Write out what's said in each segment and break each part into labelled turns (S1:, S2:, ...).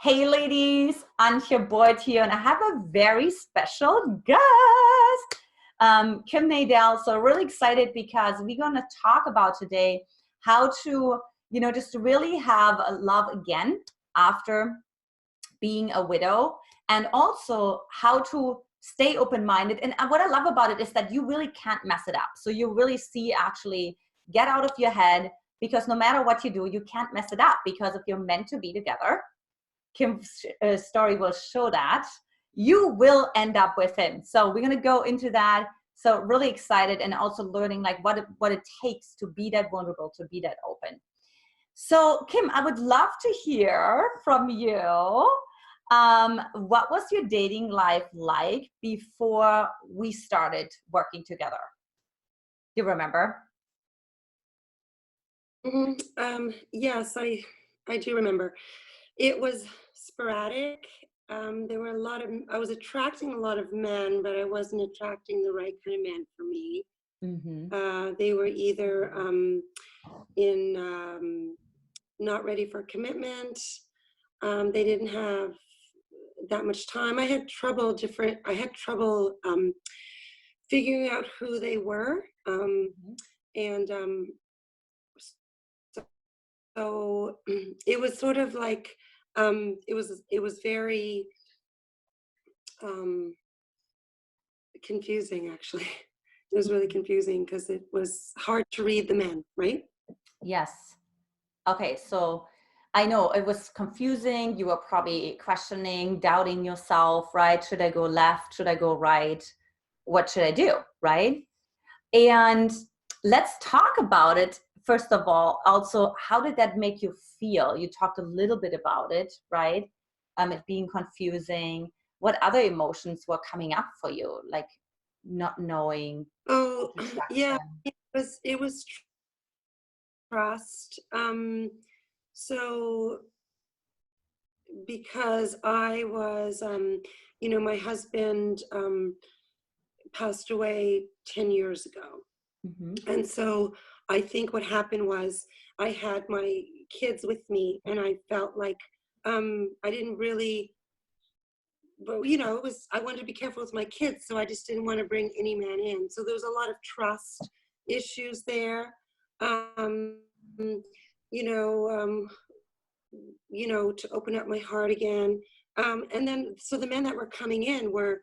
S1: Hey ladies, Antia Boyd here, and I have a very special guest, Kim Nadell. So really excited because we're going to talk about today how to, just really have a love again after being a widow, and also how to stay open-minded. And what I love about it is that you really can't mess it up. So you really see actually get out of your head, because no matter what you do, you can't mess it up, because if you're meant to be together, Kim's story will show that you will end up with him. So we're going to go into that. So really excited, and also learning like what it takes to be that vulnerable, to be that open. So Kim, I would love to hear from you. What was your dating life like before we started working together? Do you remember?
S2: Yes, I do remember. It was sporadic. There were I was attracting a lot of men, but I wasn't attracting the right kind of men for me. They were either not ready for commitment. They didn't have that much time. I had trouble figuring out who they were. And so it was sort of like, it was very confusing, actually. It was really confusing because it was hard to read the men, right?
S1: Yes. Okay, so I know it was confusing. You were probably questioning, doubting yourself, right? Should I go left? Should I go right? What should I do, right? And let's talk about it. First of all, also, how did that make you feel? You talked a little bit about it, right? It being confusing. What other emotions were coming up for you? Like not knowing.
S2: Oh, yeah, it was trust. So because I was, my husband passed away 10 years ago. And so I think what happened was I had my kids with me, and I felt like I didn't really, but I wanted to be careful with my kids, so I just didn't want to bring any man in. So there was a lot of trust issues there. To open up my heart again. And then, so the men that were coming in were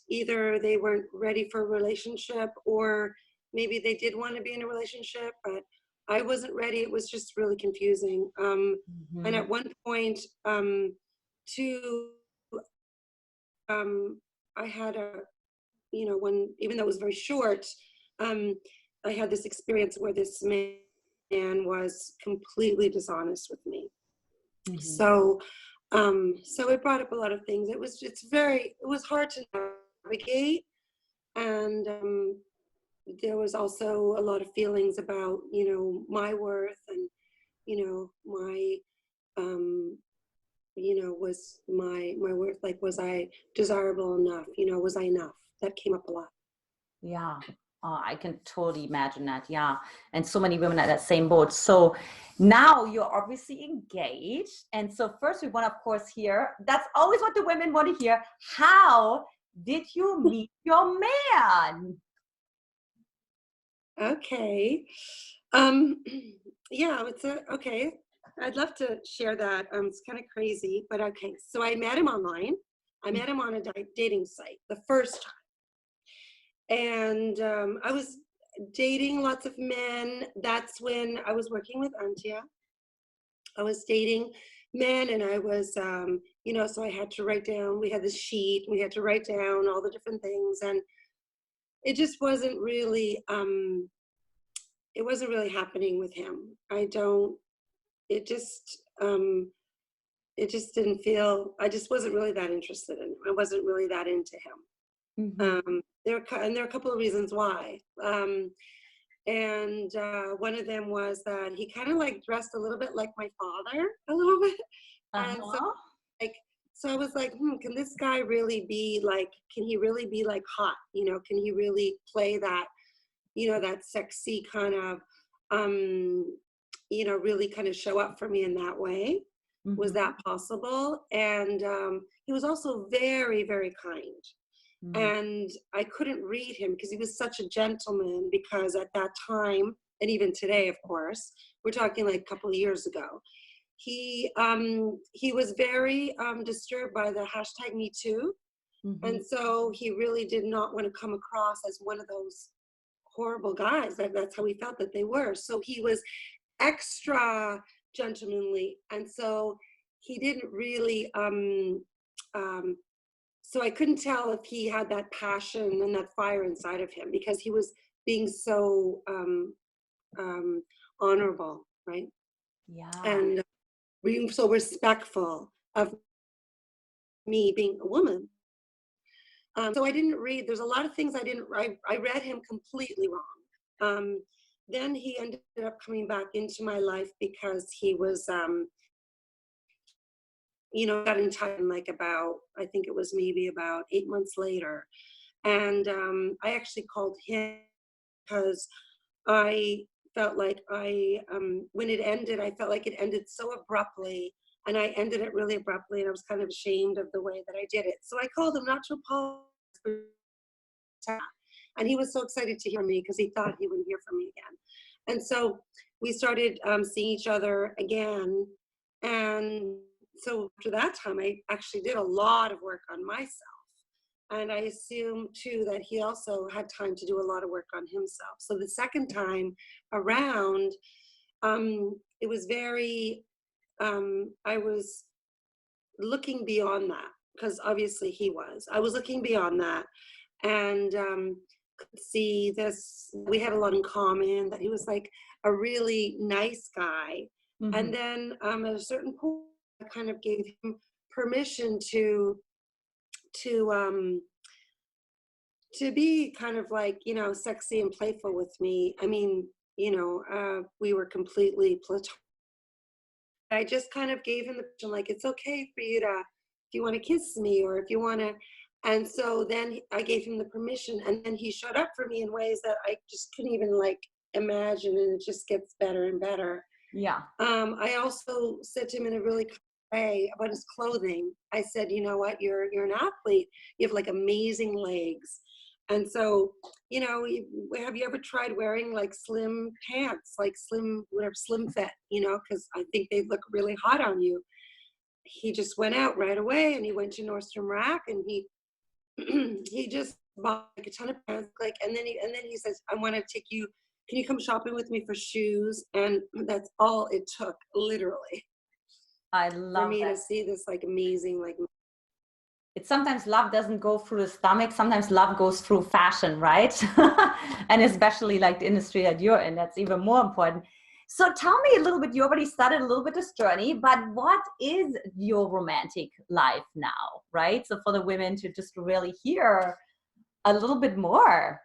S2: either they weren't ready for a relationship, or maybe they did want to be in a relationship, but I wasn't ready. It was just really confusing. And at one point, I had even though it was very short, I had this experience where this man was completely dishonest with me. So it brought up a lot of things. It was hard to navigate, and there was also a lot of feelings about my worth, and my was my worth, like, was I desirable enough? Was I enough? That came up a lot.
S1: Yeah. Oh, I can totally imagine that. Yeah. And so many women at that same boat. So now you're obviously engaged. And so first we want, of course, hear, that's always what the women want to hear. How did you meet your man?
S2: Okay. Yeah, okay. I'd love to share that. It's kind of crazy, but okay. So I met him online. I met him on a dating site the first time. And I was dating lots of men. That's when I was working with Antia. I was dating men, and I was, so I had to write down, we had this sheet, we had to write down all the different things. And it just wasn't really, happening with him. It just didn't feel, I just wasn't really that interested in him. I wasn't really that into him. There are a couple of reasons why. And one of them was that he kind of like dressed a little bit like my father, a little bit. And so I was like, can this guy really be like, can he really be like hot? Can he really play that, that sexy kind of, really kind of show up for me in that way? was that possible. And he was also very, very kind. And I couldn't read him because he was such a gentleman, because at that time, and even today, of course, we're talking like a couple of years ago, he was very disturbed by the hashtag Me Too. And so he really did not want to come across as one of those horrible guys. That's how he felt that they were. So he was extra gentlemanly. And so he didn't really, so I couldn't tell if he had that passion and that fire inside of him, because he was being so honorable, right?
S1: Yeah.
S2: And being so respectful of me being a woman. So I didn't read, there's a lot of things I read him completely wrong. Then he ended up coming back into my life because he was, got in time like about, I think it was maybe about 8 months later. And I actually called him because I felt like when it ended, I felt like it ended so abruptly, and I ended it really abruptly, and I was kind of ashamed of the way that I did it. So I called him not to apologize for that. And he was so excited to hear me because he thought he would hear from me again. And so we started seeing each other again. And so after that time, I actually did a lot of work on myself. And I assume too that he also had time to do a lot of work on himself. So the second time around, it was very, I was looking beyond that, because obviously I was looking beyond that, and could see this, we had a lot in common, that he was like a really nice guy. And then at a certain point, I kind of gave him permission to be kind of like, sexy and playful with me. I mean, we were completely platonic. I just kind of gave him the permission, like, it's okay for you to, if you want to kiss me, or if you want to. And so then I gave him the permission, and then he showed up for me in ways that I just couldn't even like imagine, and it just gets better and better.
S1: Yeah.
S2: I also said to him in a really kind way about his clothing. I said, you know what, you're an athlete. You have like amazing legs. And so, have you ever tried wearing like slim pants, like slim fit, because I think they look really hot on you. He just went out right away, and he went to Nordstrom Rack, and he he just bought like a ton of pants, like, and then he says, I want to take you, can you come shopping with me for shoes? And that's all it took, literally,
S1: I love
S2: for me
S1: that.
S2: to see this like amazing, like,
S1: It's sometimes love doesn't go through the stomach. Sometimes love goes through fashion, right? And especially like the industry that you're in, that's even more important. So tell me a little bit, you already started a little bit this journey, but what is your romantic life now, right? So for the women to just really hear a little bit more.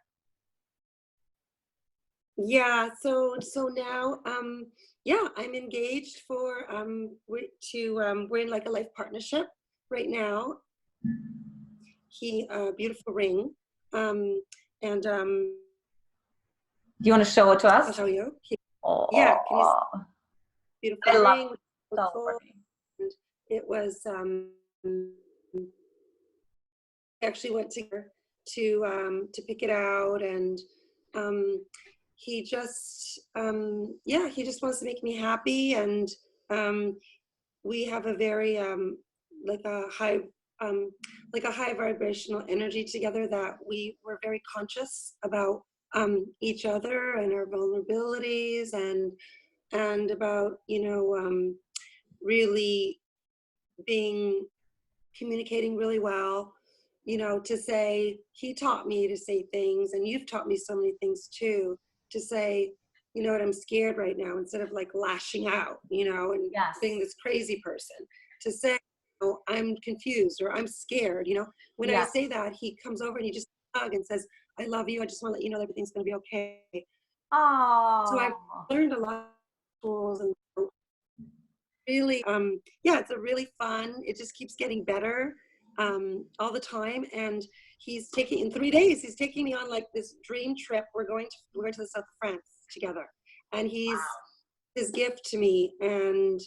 S2: Yeah, so now, I'm engaged for, we're in like a life partnership right now. He, beautiful ring, and,
S1: Do you want to show it to us?
S2: I'll show you.
S1: Oh,
S2: Yeah, can you see? Beautiful
S1: I love
S2: ring.
S1: it. So
S2: And it was, I actually went to pick it out, and he just he just wants to make me happy, and we have a very like a high vibrational energy together, that we were very conscious about each other and our vulnerabilities, and about really communicating really well, to say, he taught me to say things, and you've taught me so many things too, to say, you know what, I'm scared right now, instead of like lashing out, and
S1: yes.
S2: being this crazy person, to say, I'm confused, or I'm scared, when I say that, he comes over and he just hug and says, I love you, I just want to let you know that everything's going to be okay.
S1: Oh.
S2: So I've learned a lot of tools, and really, it's a really fun, it just keeps getting better all the time. And he's taking, in 3 days, he's taking me on like this dream trip. We're going to the south of France together, and he's his gift to me. And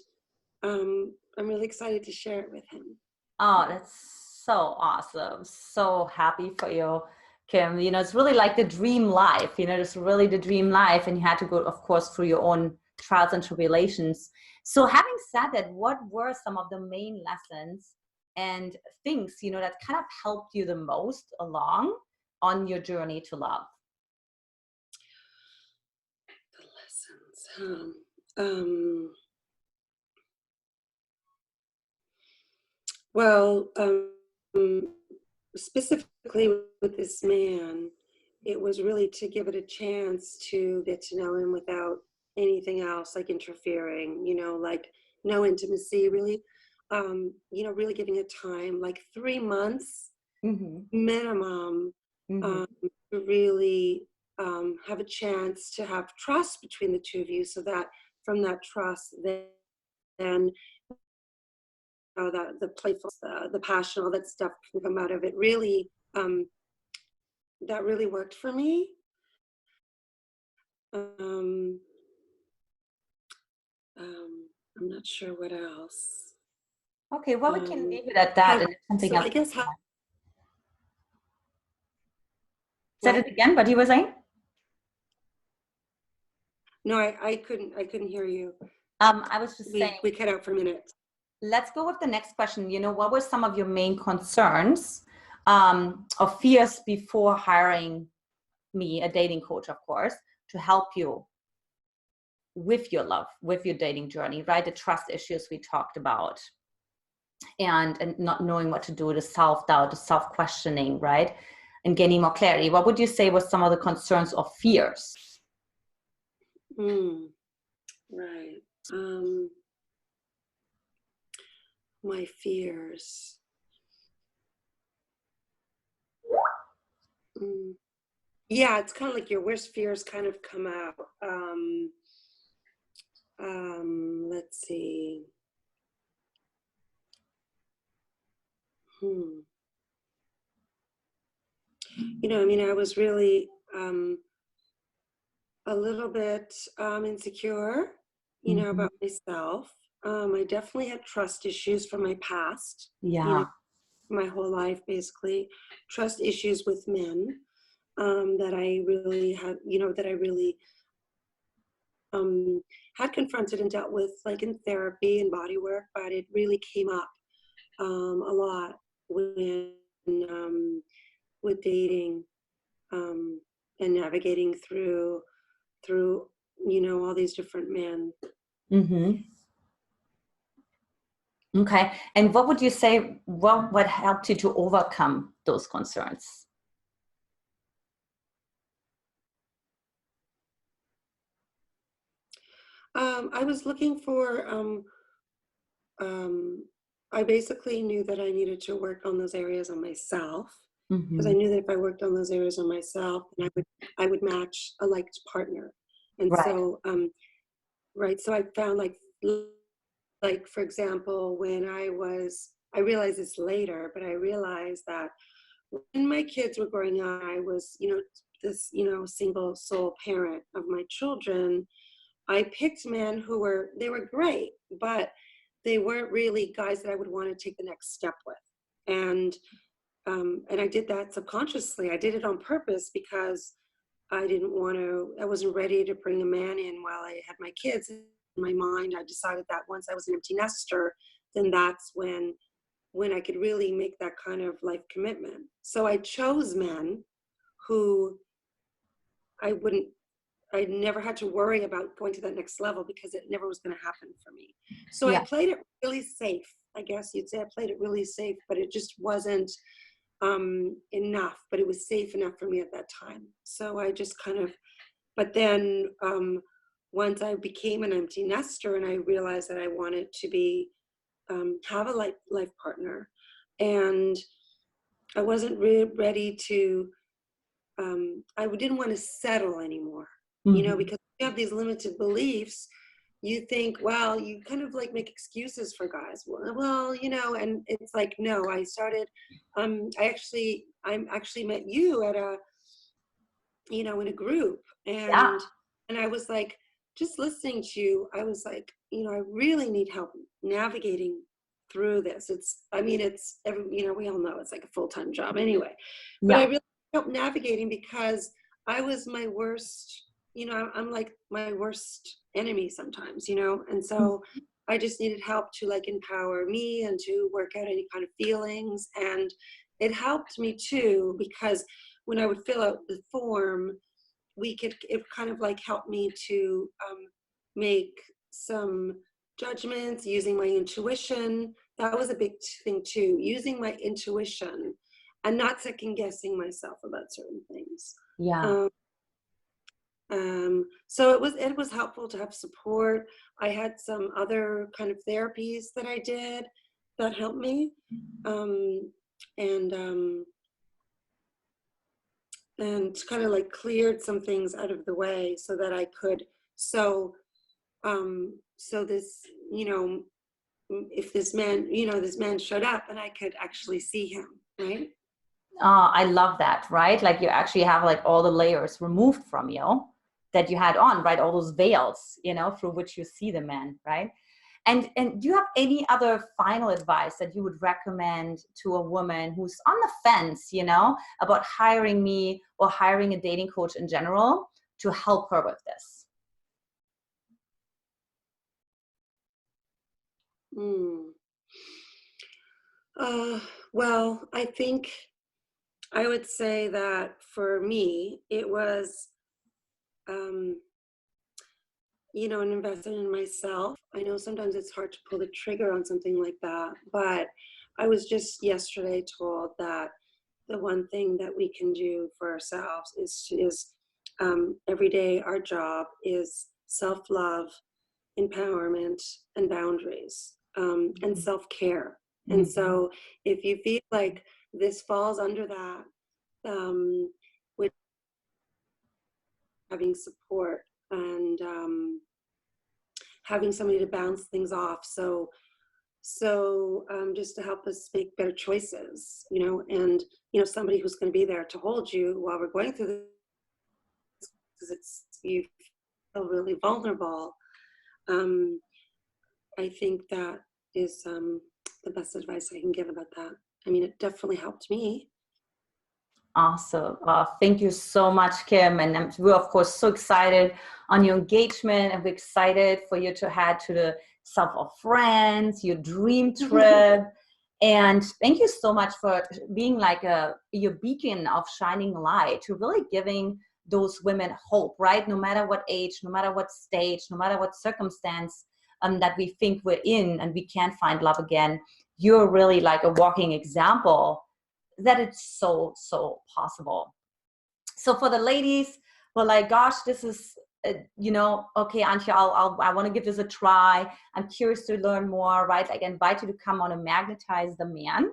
S2: I'm really excited to share it with him.
S1: Oh, that's so awesome. So happy for you, Kim. You know, it's really like the dream life, you know, it's really the dream life. And you had to go, of course, through your own trials and tribulations. So having said that, what were some of the main lessons and things, you know, that kind of helped you the most along on your journey to love?
S2: The lessons. Well, specifically with this man, it was really to give it a chance to get to know him without anything else, like interfering, you know, like no intimacy, really, you know, really giving it time, like 3 months minimum, to really have a chance to have trust between the two of you, so that from that trust, then that the playful, the passion, all that stuff can come out of it. Really, that really worked for me. Um, I'm not sure what else.
S1: Okay, well, we can leave it at that. And it's something
S2: so
S1: else.
S2: I guess
S1: Said it again, what you were saying?
S2: No, I couldn't hear you.
S1: I was just saying,
S2: we cut out for a minute.
S1: Let's go with the next question. You know, what were some of your main concerns or fears before hiring me, a dating coach, of course, to help you with your love, with your dating journey, right? The trust issues we talked about, and not knowing what to do, the self-doubt, the self-questioning, right? And gaining more clarity. What would you say was some of the concerns or fears?
S2: Right. My fears. Yeah, it's kind of like your worst fears kind of come out. Let's see. You know, I mean, I was really a little bit insecure, you know, about myself. I definitely had trust issues from my past.
S1: Yeah.
S2: You know, my whole life, basically. Trust issues with men that I really had, you know, that I really had confronted and dealt with, like in therapy and body work, but it really came up a lot when with dating and navigating through you know, all these different men.
S1: Okay. And what would you say, what helped you to overcome those concerns?
S2: I was looking for I basically knew that I needed to work on those areas on myself, because I knew that if I worked on those areas on myself, then I would match a liked partner. And
S1: Right.
S2: so right, so I found like for example, when I realized this later, but I realized that when my kids were growing up, I was, you know, this, you know, single sole parent of my children. I picked men who were great, but they weren't really guys that I would want to take the next step with. And I did that subconsciously. I did it on purpose because I wasn't ready to bring a man in while I had my kids. In my mind, I decided that once I was an empty nester, then that's when I could really make that kind of life commitment. So I chose men who I never had to worry about going to that next level, because it never was going to happen for me. So I played it really safe. I guess you'd say I played it really safe, but it just wasn't enough, but it was safe enough for me at that time. So I just kind of, but then once I became an empty nester and I realized that I wanted to be, have a life partner, and I wasn't really ready to, I didn't want to settle anymore, you know, because you have these limited beliefs. You think, well, you kind of like make excuses for guys. Well, you know, and it's like, no, I started, I actually met you at a, you know, in a group, and I was like, just listening to you, I was like, I really need help navigating through this. We all know it's like a full-time job anyway, but I
S1: Yeah.
S2: really need help navigating because I was my worst, I'm like my worst enemy sometimes, and so I just needed help to like empower me and to work out any kind of feelings. And it helped me too, because when I would fill out the form, it kind of like helped me to make some judgments using my intuition. That was a big thing too, using my intuition and not second guessing myself about certain things.
S1: Yeah.
S2: So it was helpful to have support. I had some other kind of therapies that I did that helped me, and kind of like cleared some things out of the way so that I could. So this, if this man showed up, and I could actually see him, right?
S1: I love that, right? Like you actually have like all the layers removed from you that you had on, right? All those veils, through which you see the man, right? And do you have any other final advice that you would recommend to a woman who's on the fence, about hiring me or hiring a dating coach in general to help her with this?
S2: Well, I think I would say that for me, it was, an investment in myself. I know sometimes it's hard to pull the trigger on something like that, but I was just yesterday told that the one thing that we can do for ourselves is every day our job is self-love, empowerment, and boundaries, and self-care.
S1: Mm-hmm.
S2: And so if you feel like this falls under that, with having support and having somebody to bounce things off, so just to help us make better choices, and somebody who's going to be there to hold you while we're going through this, because you feel really vulnerable. I think that is the best advice I can give about that. I mean, it definitely helped me.
S1: Awesome. Thank you so much, Kim. And we're, of course, so excited on your engagement, and we're excited for you to head to the South of France, your dream trip. And thank you so much for being like your beacon of shining light, to really giving those women hope, right? No matter what age, no matter what stage, no matter what circumstance that we think we're in and we can't find love again, you're really like a walking example that it's so possible. So for the ladies who are like, gosh, this is okay, Antia, I want to give this a try, I'm curious to learn more, right? Like, I invite you to come on a Magnetize the Man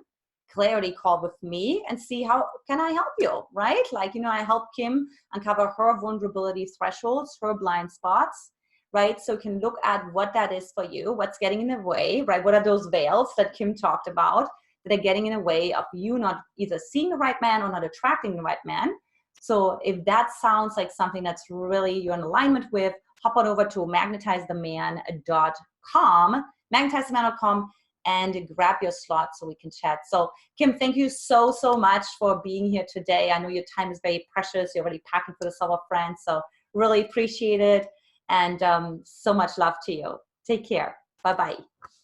S1: clarity call with me and see how can I help you, right? Like, I help Kim uncover her vulnerability thresholds, her blind spots, right? So you can look at what that is for you, what's getting in the way, right? What are those veils that Kim talked about that are getting in the way of you not either seeing the right man or not attracting the right man. So if that sounds like something that's really you're in alignment with, hop on over to magnetizetheman.com, magnetizetheman.com, and grab your slot so we can chat. So Kim, thank you so much for being here today. I know your time is very precious. You're already packing for the South of France. So really appreciate it. And so much love to you. Take care. Bye-bye.